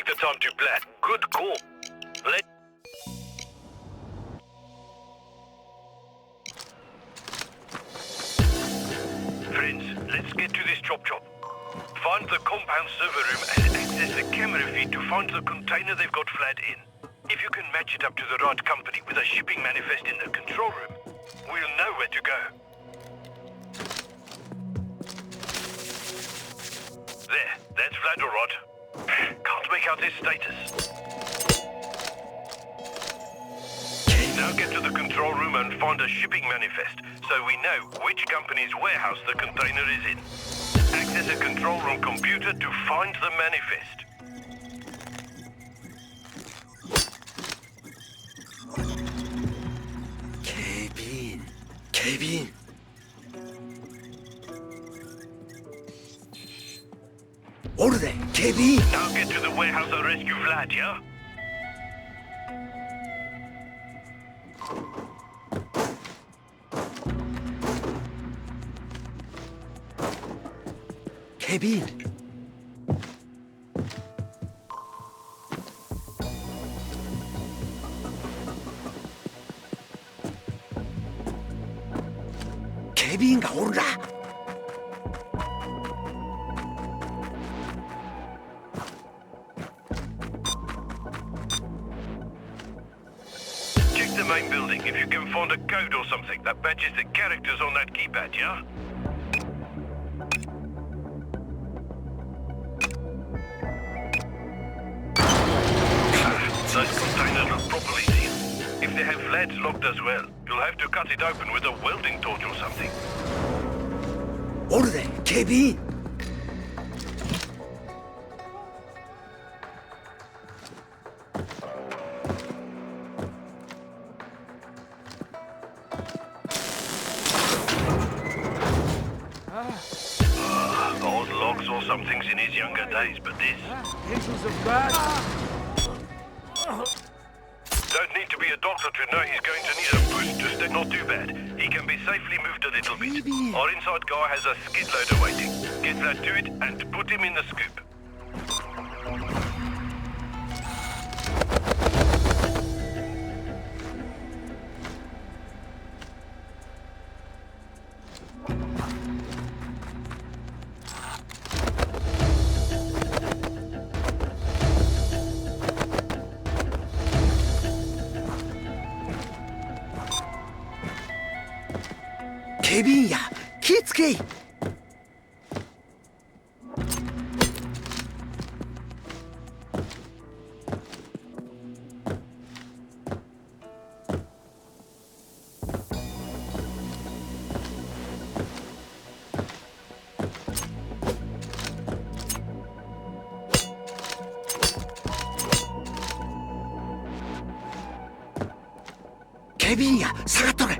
take the time to plan. Good call. Let Friends, let's get to this chop. Find the compound server room and access the camera feed to find the container they've got flagged in. If you can match it up to the right company with a shipping manifest in the control room, we'll know where to go. There, that's flagged all right. Can't make out his status. Now get to the control room and find a shipping manifest, so we know which company's warehouse the container is in. Access a control room computer to find the manifest. Kevin. Order, Kevin. Now get to the warehouse and rescue Vlad, yeah? Kevin. 케빈가 오르라. Check the main building if you can find a code or something that matches the characters on that keypad, yeah? Those containers look properly sealed. If they have flags locked as well, you'll have to cut it open with a welding torch or something. 오르래, 케빈. Old logs or something's in his younger days, but this... Angels of God. Don't need to be a doctor to know he's going to need a boost to stay not too bad. He can be safely moved a little bit. Our inside guy has a skid loader waiting. Get that to it and put him in the scoop. 케빈야, 키츠케이. 케빈야, 사가토래.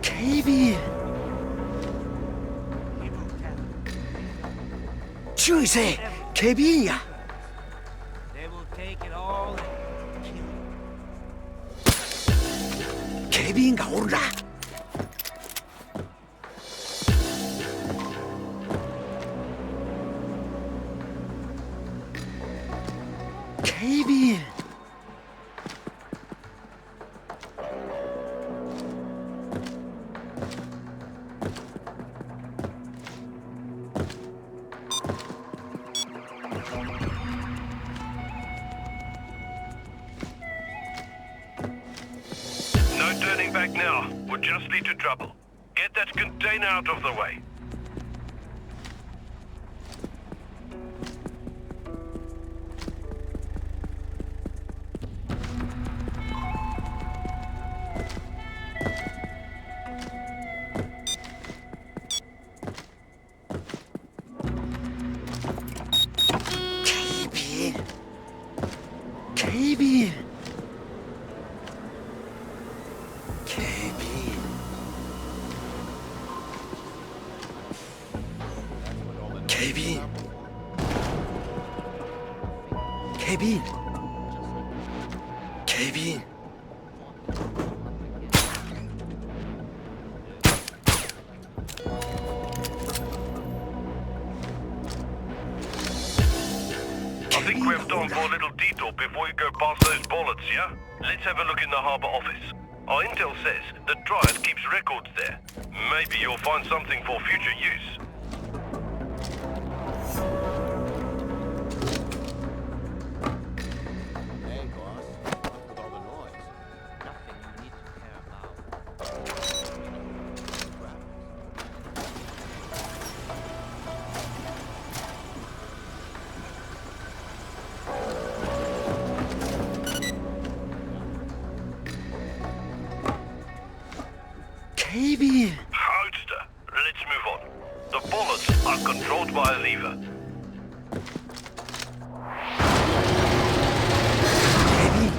케빈. 주의세, 케빈야. They will take it all and kill you. 케빈가 오르라. 케빈. No turning back now. We'll just lead to trouble. Get that container out of the way. 케빈. 케빈. 警備員警備員警備員 I think we have time for a little detour before we go past those bollards, yeah? Let's have a look in the harbour office. Our intel says the Dryad keeps records there. Maybe you'll find something for future use. Hey, boss. What's with all the noise? Nothing you need to care about. KBN. Houdster, let's move on. The bollards are controlled by a lever. KBN.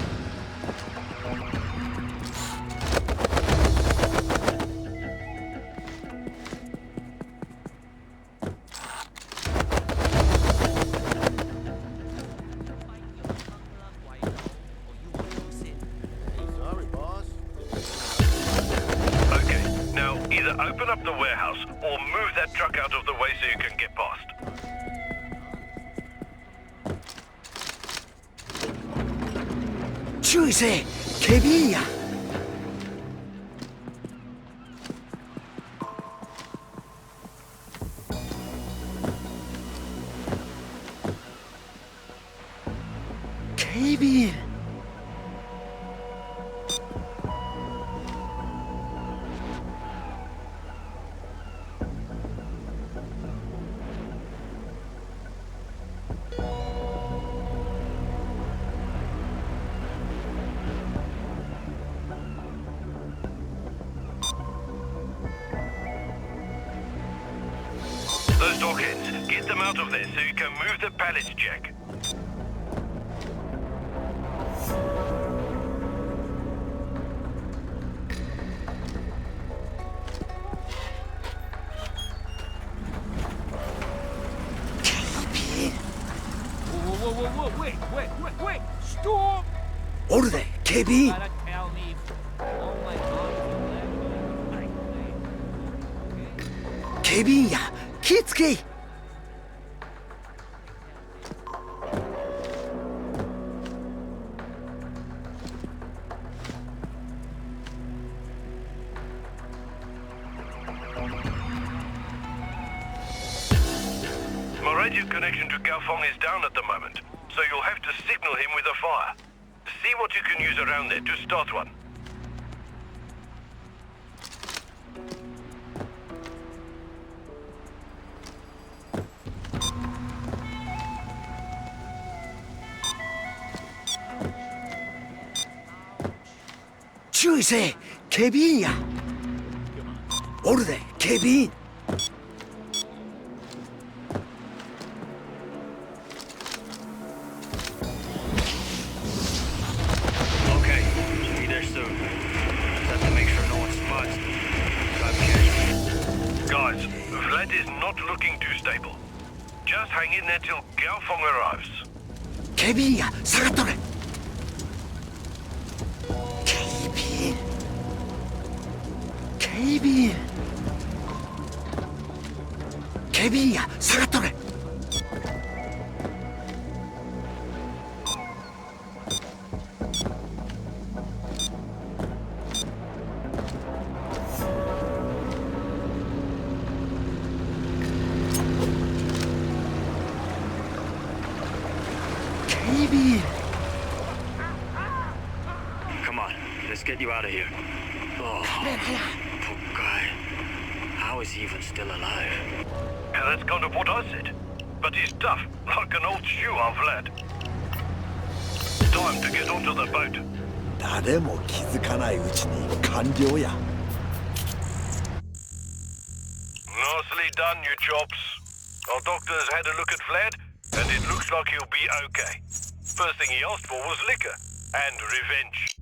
Hey, sorry, boss. Okay, now either open up the warehouse or move that truck out of the way so you can get past.注意せ警備員や 警備員 Those dockheads, get them out of there so you can move the pallets, Jack. Whoa, wait, stop! おるで警備員 Gotta tell me. Oh my god, okay? 警備員や気ぃつけい My radio connection to Gaofeng is down at the moment, so you'll have to signal him with a fire. See what you can use around there to start one.注意せ警備員やおるで警備員 Okay, should be there soon. Just have to make sure no one spots me. Drive carefully. Guys, Vlad is not looking too stable. Just hang in there till Gaofeng arrives. 警備員や下がっとれ警備員警備員警備員や下がっとれ KBN. Come on, let's get you out of here. Oh, poor guy. How is he even still alive? Yeah, that's kind of what I said. But he's tough, like an old shoe, our Vlad. Time to get onto the boat. 誰も気づかないうちに完了や Nicely done, you chops. Our doctor's had a look at Vlad, and it looks like he'll be okay. First thing he asked for was liquor and revenge.